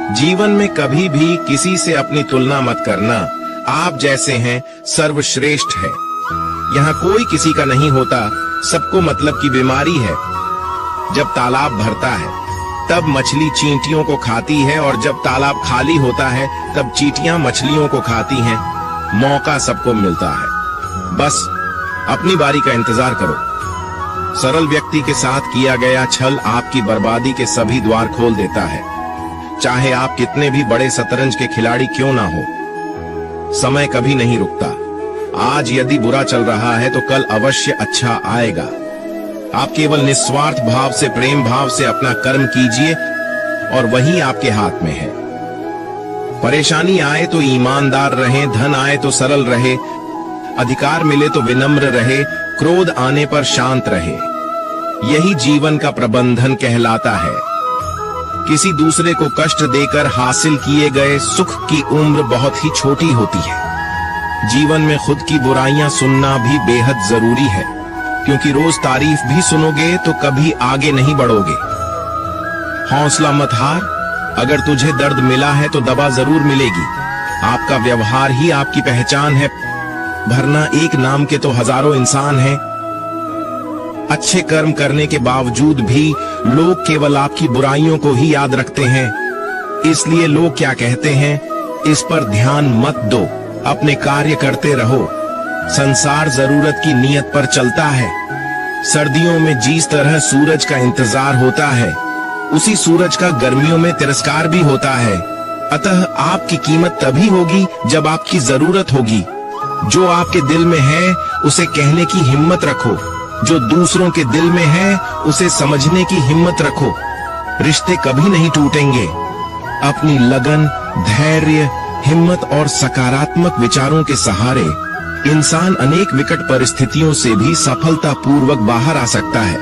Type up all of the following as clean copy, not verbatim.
जीवन में कभी भी किसी से अपनी तुलना मत करना। आप जैसे हैं सर्वश्रेष्ठ है। यहाँ कोई किसी का नहीं होता, सबको मतलब की बीमारी है। जब तालाब भरता है तब मछली चींटियों को खाती है, और जब तालाब खाली होता है तब चींटियां मछलियों को खाती हैं। मौका सबको मिलता है, बस अपनी बारी का इंतजार करो। सरल व्यक्ति के साथ किया गया छल आपकी बर्बादी के सभी द्वार खोल देता है, चाहे आप कितने भी बड़े शतरंज के खिलाड़ी क्यों ना हो। समय कभी नहीं रुकता। आज यदि बुरा चल रहा है तो कल अवश्य अच्छा आएगा। आप केवल निस्वार्थ भाव से, प्रेम भाव से अपना कर्म कीजिए और वही आपके हाथ में है। परेशानी आए तो ईमानदार रहें, धन आए तो सरल रहे, अधिकार मिले तो विनम्र रहे, क्रोध आने पर शांत रहे। यही जीवन का प्रबंधन कहलाता है। किसी दूसरे को कष्ट देकर हासिल किए गए सुख की उम्र बहुत ही छोटी होती है। जीवन में खुद की बुराइयां सुनना भी बेहद जरूरी है, क्योंकि रोज तारीफ भी सुनोगे तो कभी आगे नहीं बढ़ोगे। हौसला मत हार, अगर तुझे दर्द मिला है तो दवा जरूर मिलेगी। आपका व्यवहार ही आपकी पहचान है, वरना एक नाम के तो हजारों इंसान हैं। अच्छे कर्म करने के बावजूद भी लोग केवल आपकी बुराइयों को ही याद रखते हैं। इसलिए लोग क्या कहते हैं, इस पर ध्यान मत दो, अपने कार्य करते रहो। संसार जरूरत की नियत पर चलता है। सर्दियों में जिस तरह सूरज का इंतजार होता है, उसी सूरज का गर्मियों में तिरस्कार भी होता है। अतः आपकी कीमत तभी होगी जब आपकी जरूरत होगी। जो आपके दिल में है उसे कहने की हिम्मत रखो, जो दूसरों के दिल में है उसे समझने की हिम्मत रखो। रिश्ते कभी नहीं टूटेंगे। अपनी लगन, धैर्य, हिम्मत और सकारात्मक विचारों के सहारे इंसान अनेक विकट परिस्थितियों से भी सफलतापूर्वक बाहर आ सकता है।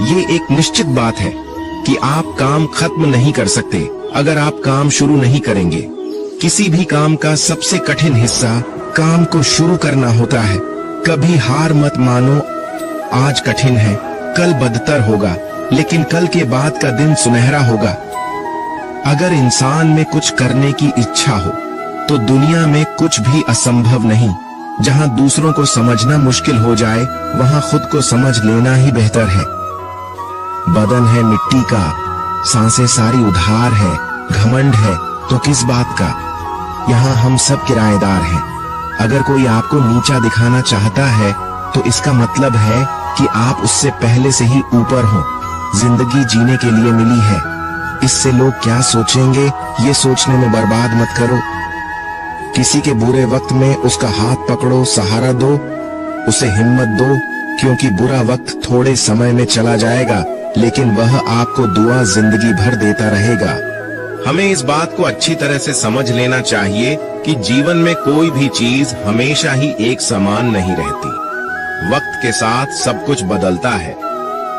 ये एक निश्चित बात है कि आप काम खत्म नहीं कर सकते अगर आप काम शुरू नहीं करेंगे। किसी भी काम का सबसे कठिन हिस्सा काम को शुरू करना होता है। कभी हार मत मानो। आज कठिन है, कल बदतर होगा, लेकिन कल के बाद का दिन सुनहरा होगा। अगर इंसान में कुछ करने की इच्छा हो तो दुनिया में कुछ भी असंभव नहीं। जहां दूसरों को समझना मुश्किल हो जाए, वहां खुद को समझ लेना ही बेहतर है। बदन है मिट्टी का, सांसें सारी उधार है, घमंड है तो किस बात का। यहाँ हम सब किराएदार हैं। अगर कोई आपको नीचा दिखाना चाहता है तो इसका मतलब है कि आप उससे पहले से ही ऊपर हो। जिंदगी जीने के लिए मिली है, इससे लोग क्या सोचेंगे ये सोचने में बर्बाद मत करो। किसी के बुरे वक्त में उसका हाथ पकड़ो, सहारा दो, उसे हिम्मत दो, क्योंकि बुरा वक्त थोड़े समय में चला जाएगा, लेकिन वह आपको दुआ जिंदगी भर देता रहेगा। हमें इस बात को अच्छी तरह से समझ लेना चाहिए कि जीवन में कोई भी चीज हमेशा ही एक समान नहीं रहती। वक्त के साथ सब कुछ बदलता है।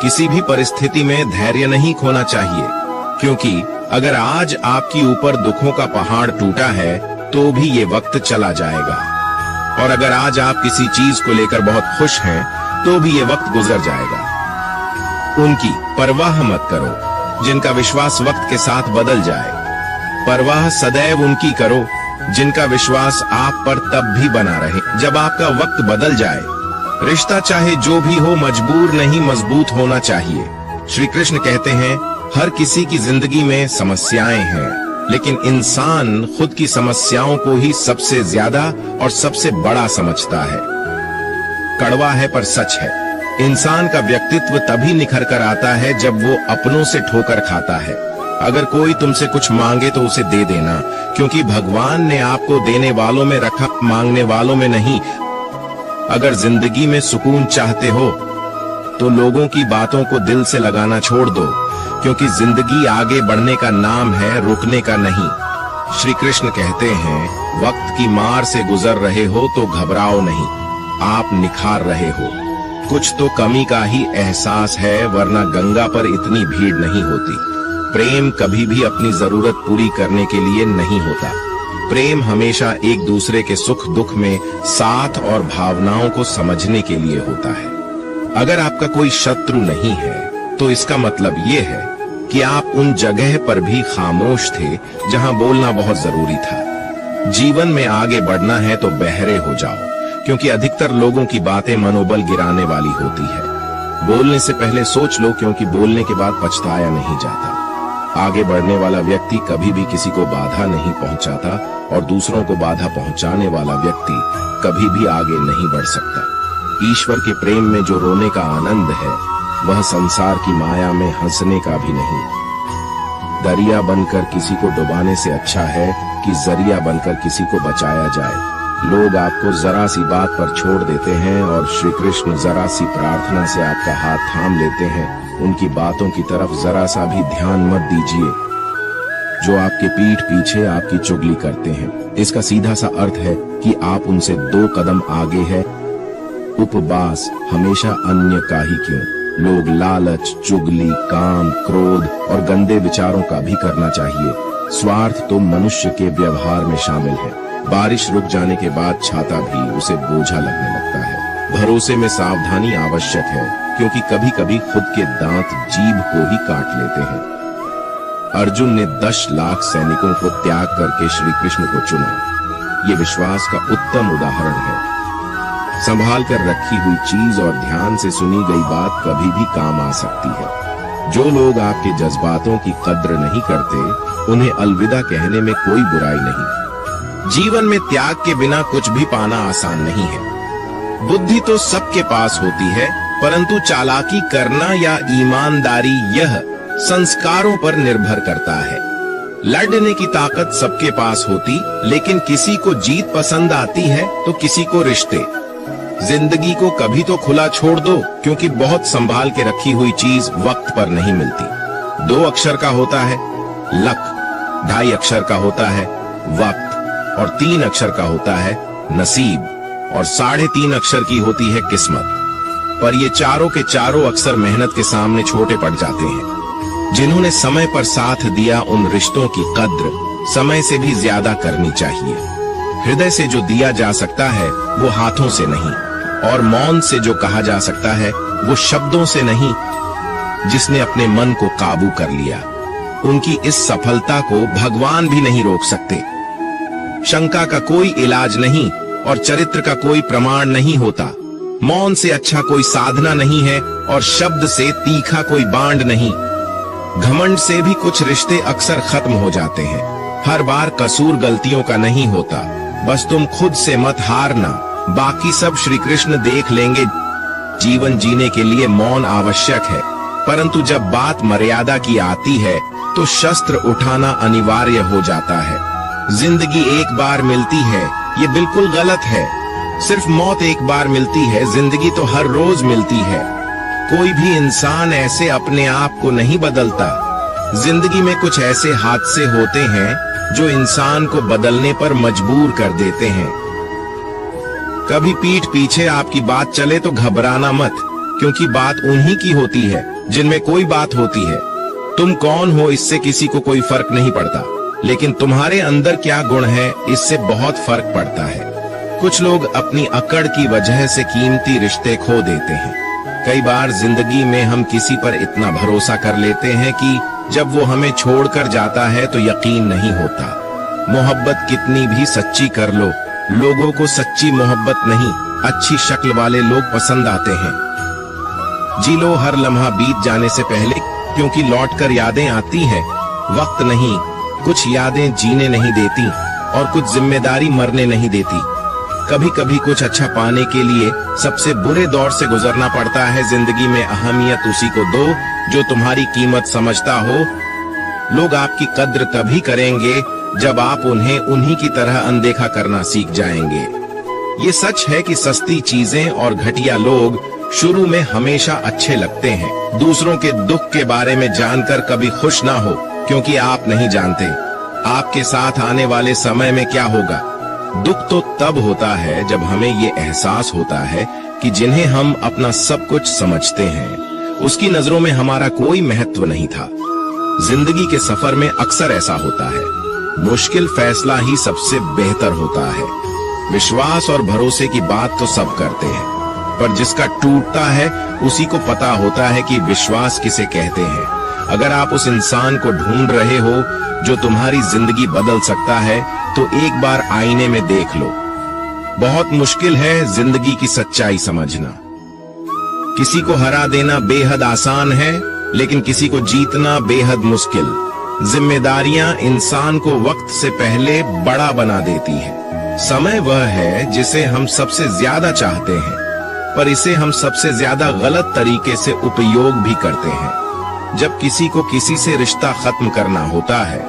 किसी भी परिस्थिति में धैर्य नहीं खोना चाहिए, क्योंकि अगर आज आपके ऊपर दुखों का पहाड़ टूटा है तो भी ये वक्त चला जाएगा। और अगर आज आप किसी चीज को लेकर बहुत खुश हैं तो भी ये वक्त गुजर जाएगा। उनकी परवाह मत करो जिनका विश्वास वक्त के साथ बदल जाए। परवाह सदैव उनकी करो जिनका विश्वास आप पर तब भी बना रहे जब आपका वक्त बदल जाए। रिश्ता चाहे जो भी हो, मजबूर नहीं मजबूत होना चाहिए। श्री कृष्ण कहते हैं, हर किसी की जिंदगी में समस्याएं हैं, लेकिन इंसान खुद की समस्याओं को ही सबसे ज्यादा और सबसे बड़ा समझता है। कड़वा है पर सच है। इंसान का व्यक्तित्व तभी निखर कर आता है जब वो अपनों से ठोकर खाता है। अगर कोई तुमसे कुछ मांगे तो उसे दे देना, क्योंकि भगवान ने आपको देने वालों में रखा, मांगने वालों में नहीं। अगर जिंदगी में सुकून चाहते हो तो लोगों की बातों को दिल से लगाना छोड़ दो, क्योंकि जिंदगी आगे बढ़ने का नाम है, रुकने का नहीं। श्री कृष्ण कहते हैं, वक्त की मार से गुजर रहे हो तो घबराओ नहीं, आप निखार रहे हो। कुछ तो कमी का ही एहसास है, वरना गंगा पर इतनी भीड़ नहीं होती। प्रेम कभी भी अपनी जरूरत पूरी करने के लिए नहीं होता। प्रेम हमेशा एक दूसरे के सुख दुख में साथ और भावनाओं को समझने के लिए होता है। अगर आपका कोई शत्रु नहीं है तो इसका मतलब ये है कि आप उन जगह पर भी खामोश थे जहां बोलना बहुत जरूरी था। जीवन में आगे बढ़ना है तो बहरे हो जाओ, क्योंकि अधिकतर लोगों की बातें मनोबल गिराने वाली होती है। बोलने से पहले सोच लो, क्योंकि बोलने के बाद पछताया नहीं जाता। आगे बढ़ने वाला व्यक्ति कभी भी किसी को बाधा नहीं पहुंचाता, और दूसरों को बाधा पहुंचाने वाला व्यक्ति कभी भी आगे नहीं बढ़ सकता। ईश्वर के प्रेम में जो रोने का आनंद है, वह संसार की माया में हंसने का भी नहीं। दरिया बनकर किसी को डुबाने से अच्छा है कि जरिया बनकर किसी को बचाया जाए। लोग आपको जरा सी बात पर छोड़ देते हैं, और श्री कृष्ण जरा सी प्रार्थना से आपका हाथ थाम लेते हैं। उनकी बातों की तरफ जरा सा भी ध्यान मत दीजिए, जो आपके पीठ पीछे आपकी चुगली करते हैं। इसका सीधा सा अर्थ है कि आप उनसे 2 कदम आगे हैं। उपवास हमेशा अन्य का ही क्यों, लोग लालच, चुगली, काम, क्रोध और गंदे विचारों का भी करना चाहिए। स्वार्थ तो मनुष्य के व्यवहार में शामिल है। बारिश रुक जाने के बाद छाता भी उसे बोझा लगने लगता है। भरोसे में सावधानी आवश्यक है, क्योंकि कभी कभी खुद के दांत जीभ को ही काट लेते हैं। अर्जुन ने 10 लाख सैनिकों को त्याग करके श्री कृष्ण को चुना। ये विश्वास का उत्तम उदाहरण है। संभाल कर रखी हुई चीज और ध्यान से सुनी गई बात कभी भी काम आ सकती है। जो लोग आपके जज्बातों की कद्र नहीं करते, उन्हें अलविदा कहने में कोई बुराई नहीं। जीवन में त्याग के बिना कुछ भी पाना आसान नहीं है। बुद्धि तो सबके पास होती है, परंतु चालाकी करना या ईमानदारी यह संस्कारों पर निर्भर करता है। लड़ने की ताकत सबके पास होती, लेकिन किसी को जीत पसंद आती है तो किसी को रिश्ते। जिंदगी को कभी तो खुला छोड़ दो, क्योंकि बहुत संभाल के रखी हुई चीज वक्त पर नहीं मिलती। 2 अक्षर का होता है लक, 2.5 अक्षर का होता है वक्त, और 3 अक्षर का होता है नसीब, और 3.5 अक्षर की होती है किस्मत। पर ये चारों के चारों अक्सर मेहनत के सामने छोटे पड़ जाते हैं। जिन्होंने समय पर साथ दिया, उन रिश्तों की कद्र समय से भी ज्यादा करनी चाहिए। हृदय से जो दिया जा सकता है वो हाथों से नहीं, और मौन से जो कहा जा सकता है वो शब्दों से नहीं। जिसने अपने मन को काबू कर लिया, उनकी इस सफलता को भगवान भी नहीं रोक सकते। शंका का कोई इलाज नहीं, और चरित्र का कोई प्रमाण नहीं होता। मौन से अच्छा कोई साधना नहीं है, और शब्द से तीखा कोई बांड नहीं। घमंड से भी कुछ रिश्ते अक्सर खत्म हो जाते हैं। हर बार कसूर गलतियों का नहीं होता, बस तुम खुद से मत हारना, बाकी सब श्री कृष्ण देख लेंगे। जीवन जीने के लिए मौन आवश्यक है, परंतु जब बात मर्यादा की आती है तो शस्त्र उठाना अनिवार्य हो जाता है। जिंदगी एक बार मिलती है, ये बिल्कुल गलत है। सिर्फ मौत एक बार मिलती है, जिंदगी तो हर रोज मिलती है। कोई भी इंसान ऐसे अपने आप को नहीं बदलता। जिंदगी में कुछ ऐसे हादसे होते हैं जो इंसान को बदलने पर मजबूर कर देते हैं। कभी पीठ पीछे आपकी बात चले तो घबराना मत, क्योंकि बात उन्हीं की होती है जिनमें कोई बात होती है। तुम कौन हो इससे किसी को कोई फर्क नहीं पड़ता, लेकिन तुम्हारे अंदर क्या गुण है इससे बहुत फर्क पड़ता है। कुछ लोग अपनी अकड़ की वजह से कीमती रिश्ते खो देते हैं। कई बार जिंदगी में हम किसी पर इतना भरोसा कर लेते हैं कि जब वो हमें छोड़कर जाता है तो यकीन नहीं होता। मोहब्बत कितनी भी सच्ची कर लो, लोगों को सच्ची मोहब्बत नहीं, अच्छी शक्ल वाले लोग पसंद आते हैं। जी लो हर लम्हा बीत जाने से पहले, क्योंकि लौटकर यादें आती हैं। वक्त नहीं, कुछ यादें जीने नहीं देती, और कुछ जिम्मेदारी मरने नहीं देती। कभी कभी कुछ अच्छा पाने के लिए सबसे बुरे दौर से गुजरना पड़ता है। जिंदगी में अहमियत उसी को दो जो तुम्हारी कीमत समझता हो। लोग आपकी कद्र तभी करेंगे जब आप उन्हें उन्हीं की तरह अनदेखा करना सीख जाएंगे। ये सच है कि सस्ती चीजें और घटिया लोग शुरू में हमेशा अच्छे लगते हैं। दूसरों के दुख के बारे में जानकर कभी खुश ना हो, क्योंकि आप नहीं जानते आपके साथ आने वाले समय में क्या होगा। दुख तो तब होता है जब हमें ये एहसास होता है कि जिन्हें हम अपना सब कुछ समझते हैं, उसकी नजरों में हमारा कोई महत्व नहीं था। जिंदगी के सफर में अक्सर ऐसा होता है। मुश्किल फैसला ही सबसे बेहतर होता है। विश्वास और भरोसे की बात तो सब करते हैं, पर जिसका टूटता है उसी को पता होता है कि विश्वास किसे कहते हैं। अगर आप उस इंसान को ढूंढ रहे हो जो तुम्हारी जिंदगी बदल सकता है, तो एक बार आईने में देख लो। बहुत मुश्किल है जिंदगी की सच्चाई समझना। किसी को हरा देना बेहद आसान है, लेकिन किसी को जीतना बेहद मुश्किल। जिम्मेदारियां इंसान को वक्त से पहले बड़ा बना देती है। समय वह है जिसे हम सबसे ज्यादा चाहते हैं, पर इसे हम सबसे ज्यादा गलत तरीके से उपयोग भी करते हैं। जब किसी को किसी से रिश्ता खत्म करना होता है,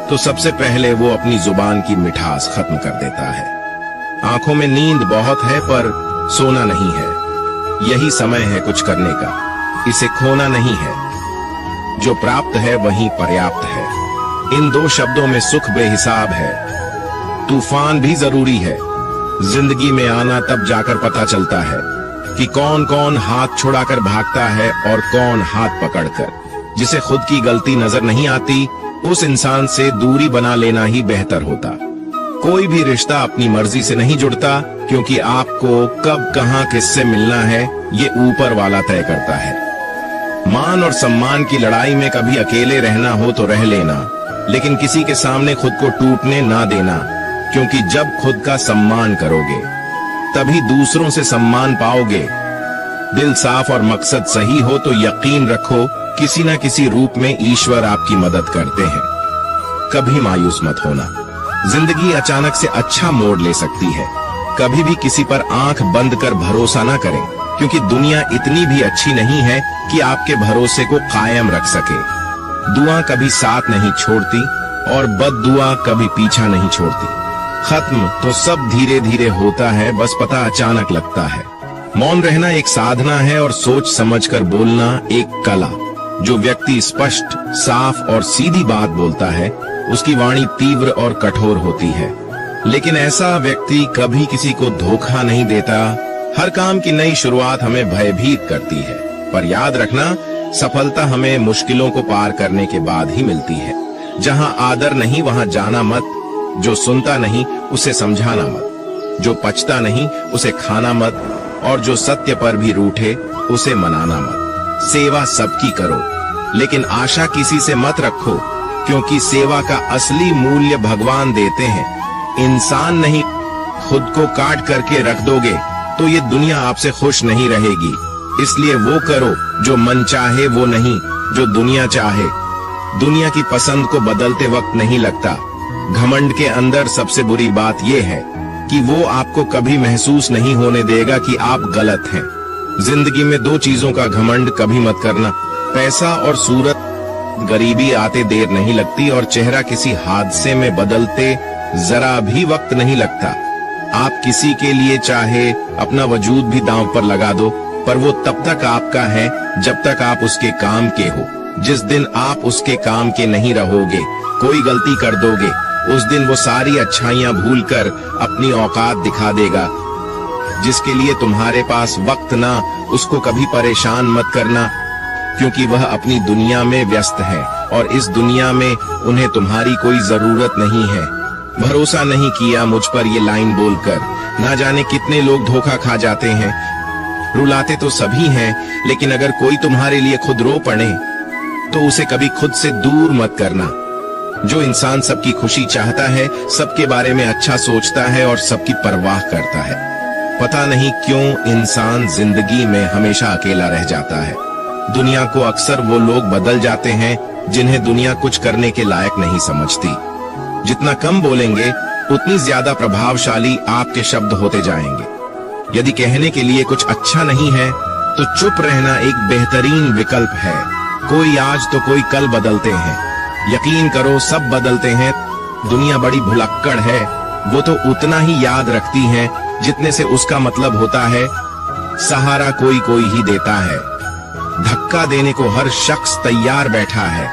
तो सबसे पहले वो अपनी जुबान की मिठास खत्म कर देता है। आंखों में नींद बहुत है, पर सोना नहीं है। यही समय है कुछ करने का, इसे खोना नहीं है। जो प्राप्त है वही पर्याप्त है। इन दो शब्दों में सुख बेहिसाब है। तूफान भी जरूरी है। जिंदगी में आना तब जाकर पता चलता है कि कौन कौन हाथ छुड़ाकर भागता है और कौन हाथ पकड़कर। जिसे खुद की गलती नजर नहीं आती, उस इंसान से दूरी बना लेना ही बेहतर होता। कोई भी रिश्ता अपनी मर्जी से नहीं जुड़ता, क्योंकि आपको कब कहां किससे मिलना है ये ऊपर वाला तय करता है। मान और सम्मान की लड़ाई में कभी अकेले रहना हो तो रह लेना, लेकिन किसी के सामने खुद को टूटने ना देना, क्योंकि जब खुद का सम्मान करोगे तभी दूसरों से सम्मान पाओगे। दिल साफ और मकसद सही हो तो यकीन रखो किसी न किसी रूप में ईश्वर आपकी मदद करते हैं। कभी मायूस मत होना। जिंदगी अचानक से अच्छा मोड़ ले सकती है। कभी भी किसी पर आंख बंद कर भरोसा ना करें, क्योंकि दुनिया इतनी भी अच्छी नहीं है कि आपके भरोसे को कायम रख सके। दुआ कभी साथ नहीं छोड़ती और बद्दुआ कभी पीछा नहीं छोड़ती। खत्म तो सब धीरे धीरे होता है, बस पता अचानक लगता है। मौन रहना एक साधना है और सोच समझकर बोलना एक कला। जो व्यक्ति स्पष्ट, साफ और सीधी बात बोलता है, उसकी वाणी तीव्र और कठोर होती है, लेकिन ऐसा व्यक्ति कभी किसी को धोखा नहीं देता। हर काम की नई शुरुआत हमें भयभीत करती है, पर याद रखना सफलता हमें मुश्किलों को पार करने के बाद ही मिलती है। जहां आदर नहीं वहां जाना मत। जो सुनता नहीं उसे समझाना मत। जो पचता नहीं उसे खाना मत, और जो सत्य पर भी रूठे उसे मनाना मत। सेवा सबकी करो, लेकिन आशा किसी से मत रखो, क्योंकि सेवा का असली मूल्य भगवान देते हैं। इंसान नहीं। खुद को काट करके रख दोगे तो ये दुनिया आपसे खुश नहीं रहेगी। इसलिए वो करो जो मन चाहे, वो नहीं जो दुनिया चाहे। दुनिया की पसंद को बदलते वक्त नहीं लगता। घमंड के अंदर सबसे बुरी बात यह है कि वो आपको कभी महसूस नहीं होने देगा कि आप गलत हैं। जिंदगी में दो चीजों का घमंड कभी मत करना, पैसा और सूरत। गरीबी आते देर नहीं लगती और चेहरा किसी हादसे में बदलते जरा भी वक्त नहीं लगता। आप किसी के लिए चाहे अपना वजूद भी दांव पर लगा दो, पर वो तब तक आपका है जब तक आप उसके काम के हो। जिस दिन आप उसके काम के नहीं रहोगे, कोई गलती कर दोगे, उस दिन वो सारी अच्छाइयां भूलकर अपनी औकात दिखा देगा। जिसके लिए तुम्हारे पास वक्त ना, उसको कभी परेशान मत करना, क्योंकि वह अपनी दुनिया में व्यस्त है और इस दुनिया में उन्हें तुम्हारी कोई जरूरत नहीं है। भरोसा नहीं किया मुझ पर ये लाइन बोलकर, ना जाने कितने लोग धोखा खा जाते हैं। रुलाते तो सभी हैं, लेकिन अगर कोई तुम्हारे लिए खुद रो पड़े तो उसे कभी खुद से दूर मत करना। जो इंसान सबकी खुशी चाहता है, सबके बारे में अच्छा सोचता है और सबकी परवाह करता है, पता नहीं क्यों इंसान जिंदगी में हमेशा अकेला रह जाता है। दुनिया को अक्सर वो लोग बदल जाते हैं जिन्हें दुनिया कुछ करने के लायक नहीं समझती। जितना कम बोलेंगे उतनी ज्यादा प्रभावशाली आपके शब्द होते जाएंगे। यदि कहने के लिए कुछ अच्छा नहीं है तो चुप रहना एक बेहतरीन विकल्प है। कोई आज तो कोई कल बदलते हैं। यकीन करो सब बदलते हैं। दुनिया बड़ी भुलक्कड़ है, वो तो उतना ही याद रखती है जितने से उसका मतलब होता है। सहारा कोई कोई ही देता है। धक्का देने को हर शख्स तैयार बैठा है।